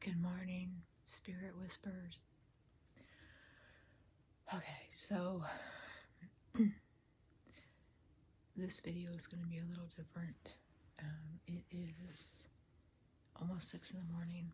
Good morning, Spirit Whispers. Okay, so this video is going to be a little different. It is almost 6 in the morning,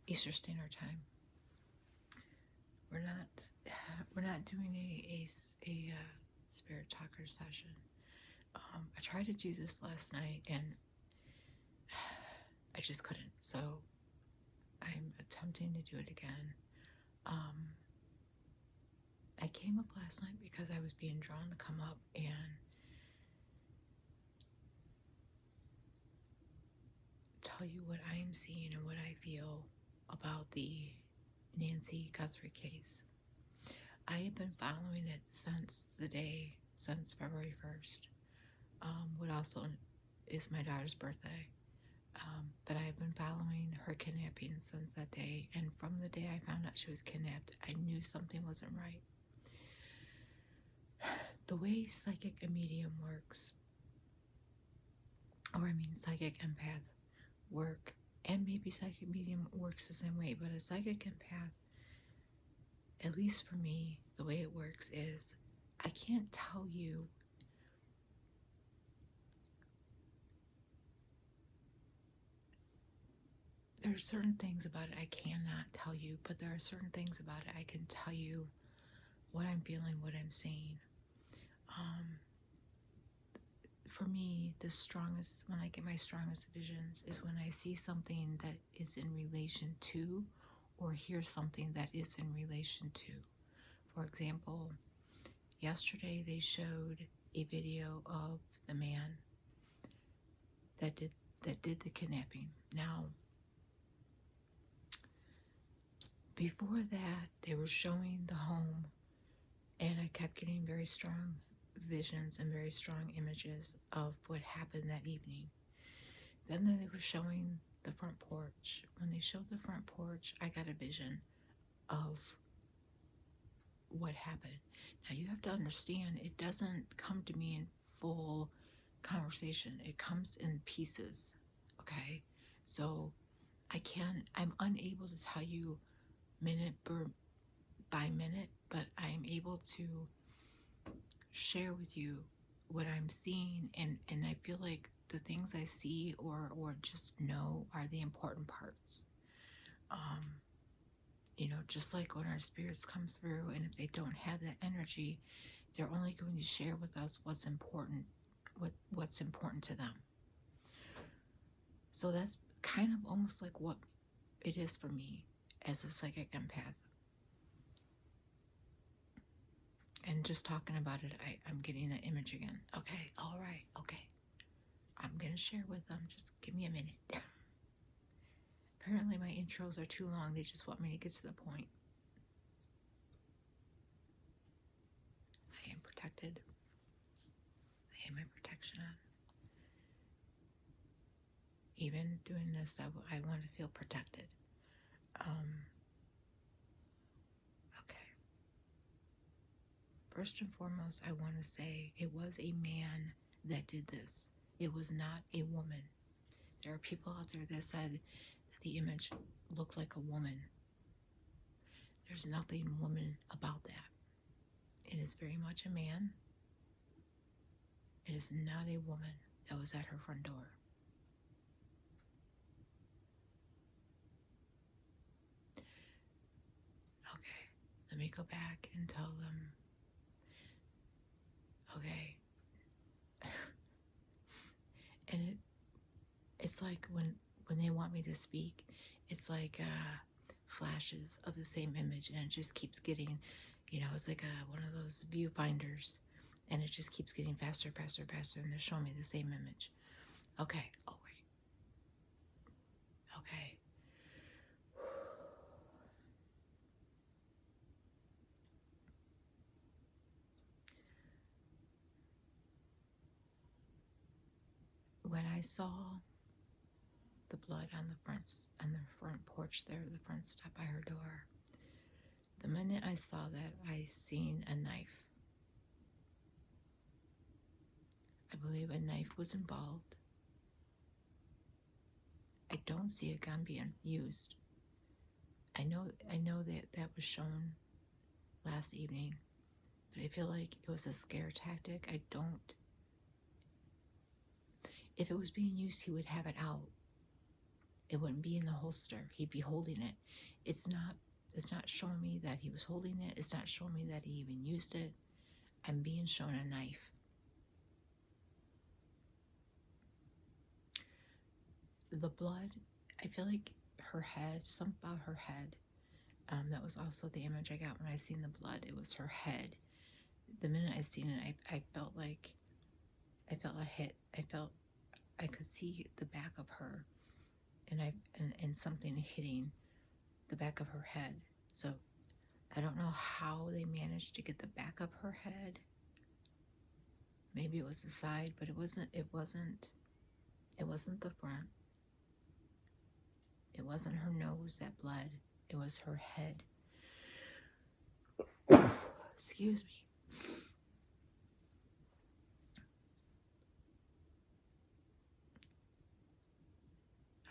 Eastern Standard Time. We're not doing a spirit talker session. I tried to do this last night and I just couldn't. So I'm attempting to do it again. I came up last night because I was being drawn to come up and tell you what I am seeing and what I feel about the Nancy Guthrie case. I have been following it since February 1st. What also is my daughter's birthday. But I have been following her kidnapping since that day, and from the day I found out she was kidnapped, I knew something wasn't right. The way psychic and medium works, psychic empath work, and maybe psychic medium works the same way, but a psychic empath, at least for me, the way it works is I can't tell you there are certain things about it I cannot tell you, but there are certain things about it I can tell you what I'm feeling, what I'm seeing. For me, when I get my strongest visions is when I see something that is in relation to, or hear something that is in relation to. For example, yesterday they showed a video of the man that did the kidnapping. Now, before that, they were showing the home, and I kept getting very strong visions and very strong images of what happened that evening. Then they were showing the front porch. When they showed the front porch, I got a vision of what happened. Now you have to understand, it doesn't come to me in full conversation. It comes in pieces, okay? So I'm unable to tell you minute by minute, but I'm able to share with you what I'm seeing, and I feel like the things I see or just know are the important parts. Just like when our spirits come through, and if they don't have that energy, they're only going to share with us what's important to them. So that's kind of almost like what it is for me as a psychic empath. And just talking about it, I'm getting that image again. Okay, all right, okay. I'm going to share with them. Just give me a minute. Apparently my intros are too long. They just want me to get to the point. I am protected. I have my protection on. Even doing this, I want to feel protected. Okay. First and foremost, I want to say it was a man that did this. It was not a woman. There are people out there that said that the image looked like a woman. There's nothing woman about that. It is very much a man. It is not a woman that was at her front door. Okay, let me go back and tell them. Okay. And it's like when they want me to speak, it's like flashes of the same image, and it just keeps getting, it's like one of those viewfinders, and it just keeps getting faster, faster, faster, and they're showing me the same image. Okay, oh wait. Okay. When I saw the blood on the front porch there, the front step by her door, the minute I saw that, I seen a knife. I believe a knife was involved. I don't see a gun being used. I know that that was shown last evening, but I feel like it was a scare tactic. I don't. If it was being used, he would have it out. It wouldn't be in the holster. He'd be holding it. It's not. It's not showing me that he was holding it. It's not showing me that he even used it. I'm being shown a knife. The blood. I feel like her head. Something about her head. That was also the image I got when I seen the blood. It was her head. The minute I seen it, I felt like I felt a hit. I could see the back of her, and something hitting the back of her head. So I don't know how they managed to get the back of her head. Maybe it was the side, but it wasn't the front. It wasn't her nose that bled. It was her head. Excuse me.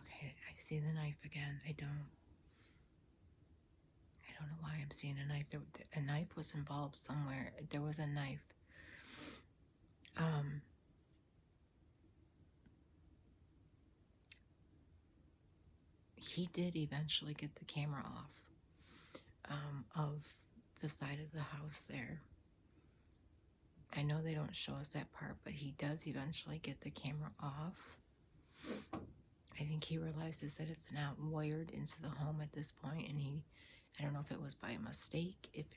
Okay, I see the knife again. I don't know why I'm seeing a knife. A knife was involved somewhere. There was a knife. He did eventually get the camera off of the side of the house there. I know they don't show us that part, but he does eventually get the camera off. I think he realizes that it's not wired into the home at this point, and I don't know if it was by mistake, if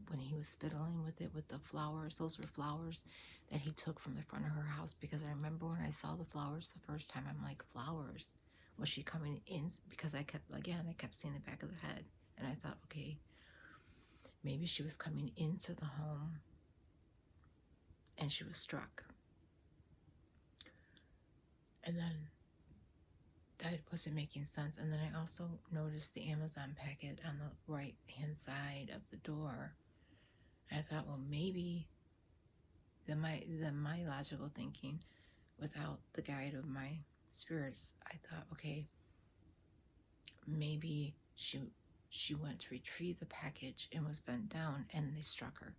when he was fiddling with it with the flowers, those were flowers that he took from the front of her house, because I remember when I saw the flowers the first time, I'm like, flowers? Was she coming in? Because I kept seeing the back of the head, and I thought, okay, maybe she was coming into the home and she was struck. And then that wasn't making sense. And then I also noticed the Amazon packet on the right hand side of the door. And I thought, well, maybe my logical thinking, without the guide of my spirits, I thought, okay, maybe she went to retrieve the package and was bent down and they struck her.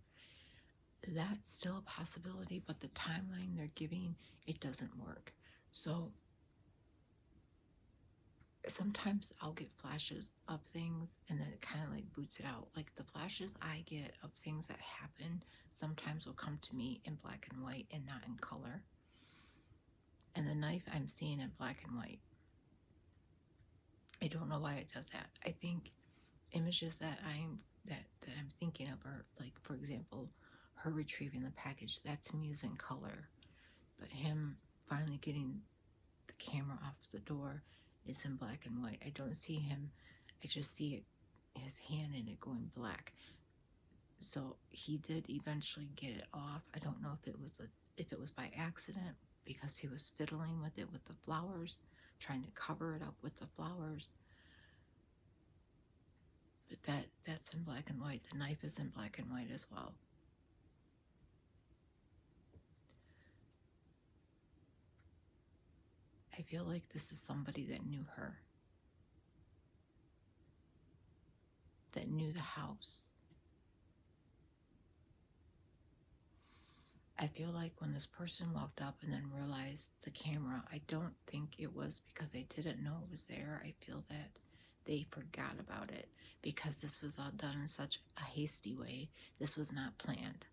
That's still a possibility, but the timeline they're giving, it doesn't work. So sometimes I'll get flashes of things and then it kind of like boots it out. Like the flashes I get of things that happen sometimes will come to me in black and white and not in color. And the knife I'm seeing in black and white. I don't know why it does that. I think images that I'm thinking of are, like, for example, her retrieving the package. That to me is in color, but him finally getting the camera off the door is in black and white. I don't see him. I just see it, his hand in it going black. So he did eventually get it off. I don't know if it was by accident, because he was fiddling with it with the flowers, trying to cover it up with the flowers. But that's in black and white. The knife is in black and white as well. I feel like this is somebody that knew her, that knew the house. I feel like when this person walked up and then realized the camera, I don't think it was because they didn't know it was there. I feel that they forgot about it because this was all done in such a hasty way. This was not planned.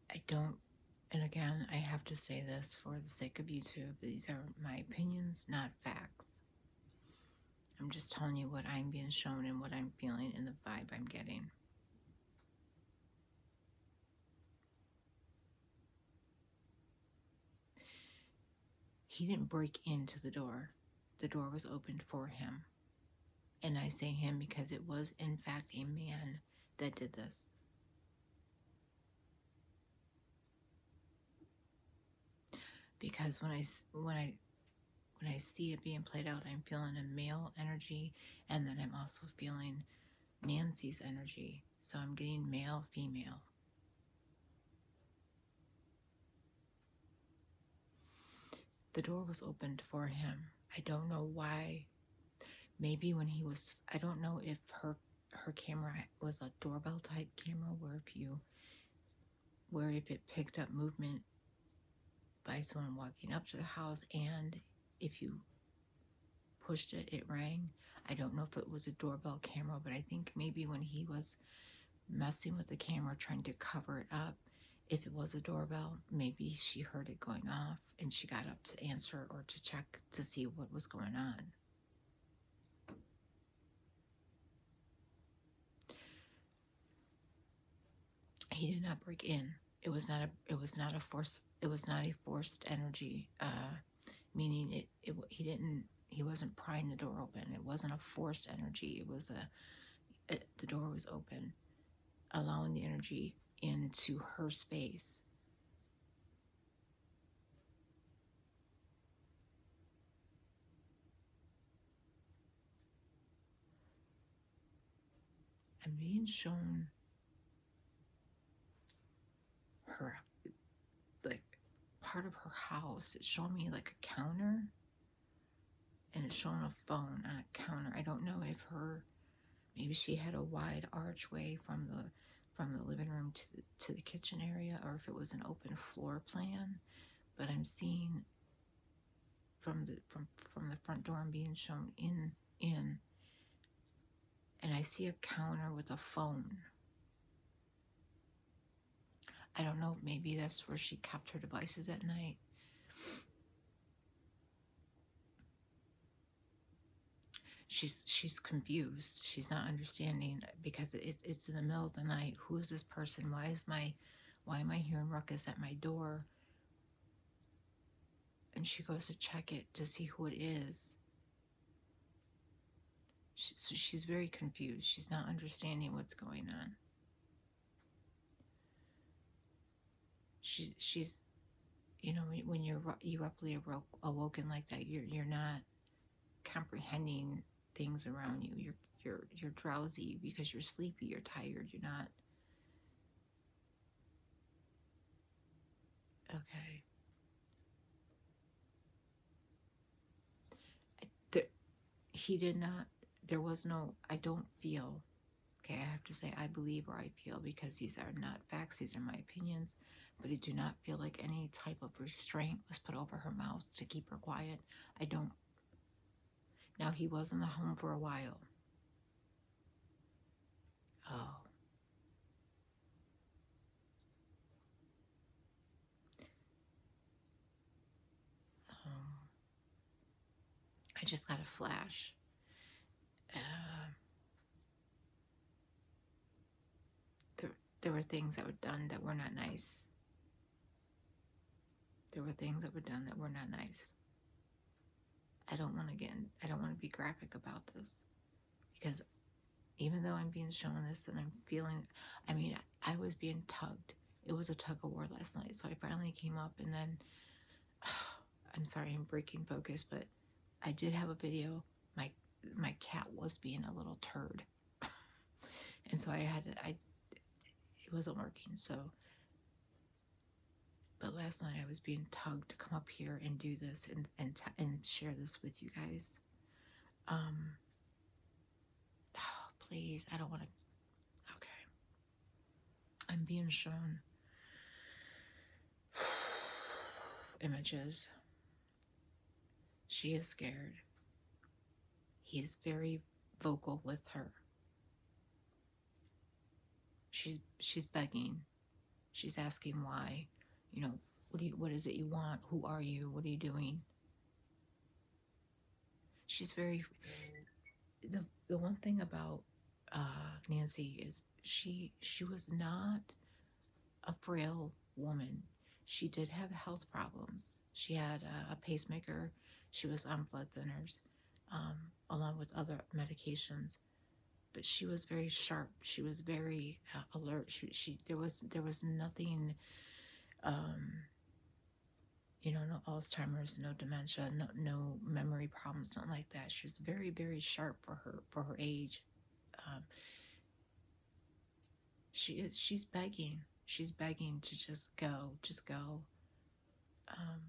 I don't, and again, I have to say this for the sake of YouTube, these are my opinions, not facts. I'm just telling you what I'm being shown and what I'm feeling and the vibe I'm getting. He didn't break into the door. The door was opened for him. And I say him because it was, in fact, a man that did this. because when I see it being played out, I'm feeling a male energy, and then I'm also feeling Nancy's energy. So I'm getting male, female. The door was opened for him. I don't know why. Maybe when he was, I don't know if her camera was a doorbell type camera where if it picked up movement by someone walking up to the house, and if you pushed it, it rang. I don't know if it was a doorbell camera, but I think maybe when he was messing with the camera, trying to cover it up, if it was a doorbell, maybe she heard it going off and she got up to answer or to check to see what was going on. He did not break in. It was not a forced energy, meaning he wasn't prying the door open. It wasn't a forced energy. The door was open, allowing the energy into her space. I'm being shown her, like, part of her house. It's showing me like a counter, and it's showing a phone on a counter. I don't know if maybe she had a wide archway from the living room to the kitchen area, or if it was an open floor plan. But I'm seeing from the front door, I'm being shown in, and I see a counter with a phone. I don't know, maybe that's where she kept her devices at night. She's confused. She's not understanding because it's in the middle of the night. Who is this person? Why am I hearing ruckus at my door? And she goes to check it to see who it is. So she's very confused. She's not understanding what's going on. She's when you're abruptly awoken like that, you're not comprehending things around you. You're drowsy because you're sleepy. You're tired. You're not okay. He did not. There was no. I don't feel. Okay, I have to say I believe or I feel, because these are not facts. These are my opinions. But I do not feel like any type of restraint was put over her mouth to keep her quiet. I don't. Now, he was in the home for a while. Oh. I just got a flash. There were things that were done that were not nice. There were things that were done that were not nice. I don't want to be graphic about this, because even though I'm being shown this and I'm feeling, I was being tugged. It was a tug of war last night. So I finally came up, and then, I'm sorry, I'm breaking focus, but I did have a video. My cat was being a little turd. And so it wasn't working. So, but last night I was being tugged to come up here and do this and share this with you guys. Please, I don't want to. Okay. I'm being shown images. She is scared. He is very vocal with her. She's begging. She's asking why. What is it you want? Who are you? What are you doing? She's very. The one thing about Nancy is she was not a frail woman. She did have health problems. She had a pacemaker. She was on blood thinners, along with other medications. But she was very sharp. She was very alert. There was nothing, no Alzheimer's, no dementia, no memory problems, nothing like that. She was very, very sharp for her age. Um, she's begging. She's begging to just go, just go. Um,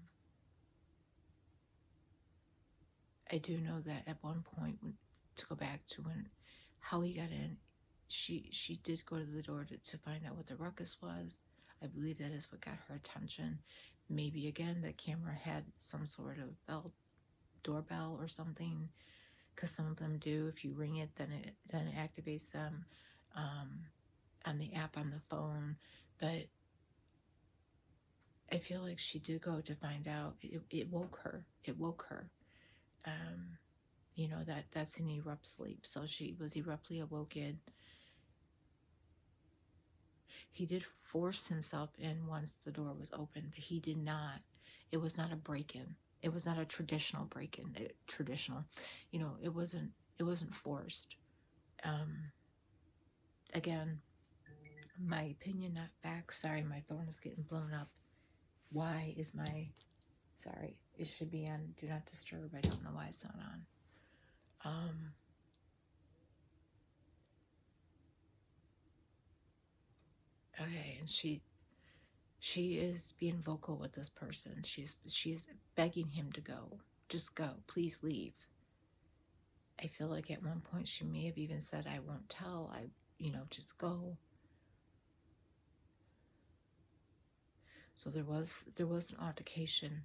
I do know that at one point, to go back to when how he got in, she did go to the door to find out what the ruckus was. I believe that is what got her attention. Maybe again the camera had some sort of doorbell or something, because some of them do. If you ring it, then it activates them um, on the app on the phone. But I feel like she did go to find out. It woke her. It woke her. Um, that's an erupt sleep. So she was eruptly awoken. He did force himself in once the door was open, but he did not. It was not a break-in. It was not a traditional break-in. Traditional, it wasn't. It wasn't forced. Um, Again, my opinion, not facts. Sorry, my phone is getting blown up. Why is my? Sorry, it should be on Do Not Disturb. I don't know why it's not on. Okay, and she is being vocal with this person. She's begging him to go. Just go. Please leave. I feel like at one point she may have even said, I won't tell. Just go. So there was an altercation,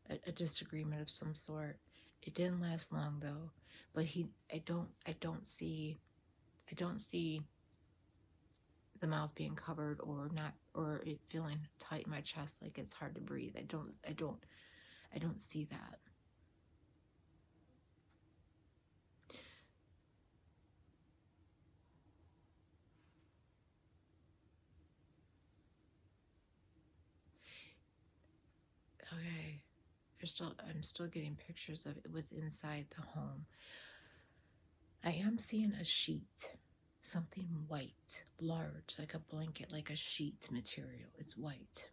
a disagreement of some sort. It didn't last long though. But I don't see the mouth being covered or not, or it feeling tight in my chest like it's hard to breathe. I don't see that. Okay. I'm still getting pictures of it with inside the home. I am seeing a sheet, something white, large, like a blanket, like a sheet material. It's white.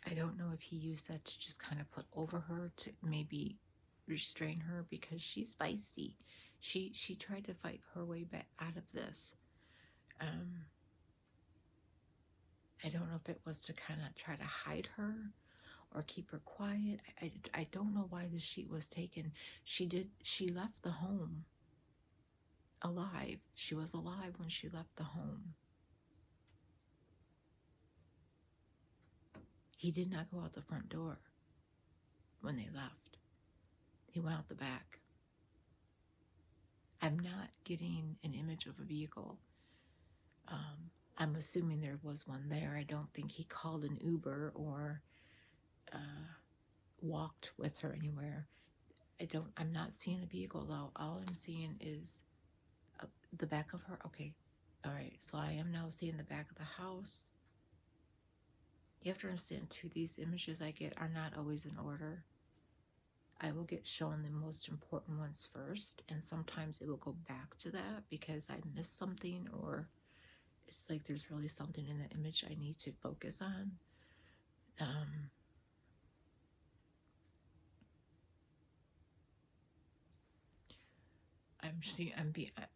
I don't know if he used that to just kind of put over her to maybe restrain her, because she's feisty. She tried to fight her way back out of this. Um, I don't know if it was to kind of try to hide her or keep her quiet. I don't know why the sheet was taken. She left the home alive. She was alive when she left the home. He did not go out the front door when they left. He went out the back. I'm not getting an image of a vehicle. I'm assuming there was one there. I don't think he called an Uber or walked with her anywhere. I'm not seeing a vehicle though. All I'm seeing is the back of her. Okay. All right. So I am now seeing the back of the house. You have to understand too, these images I get are not always in order. I will get shown the most important ones first, and sometimes it will go back to that because I missed something, or it's like there's really something in the image I need to focus on.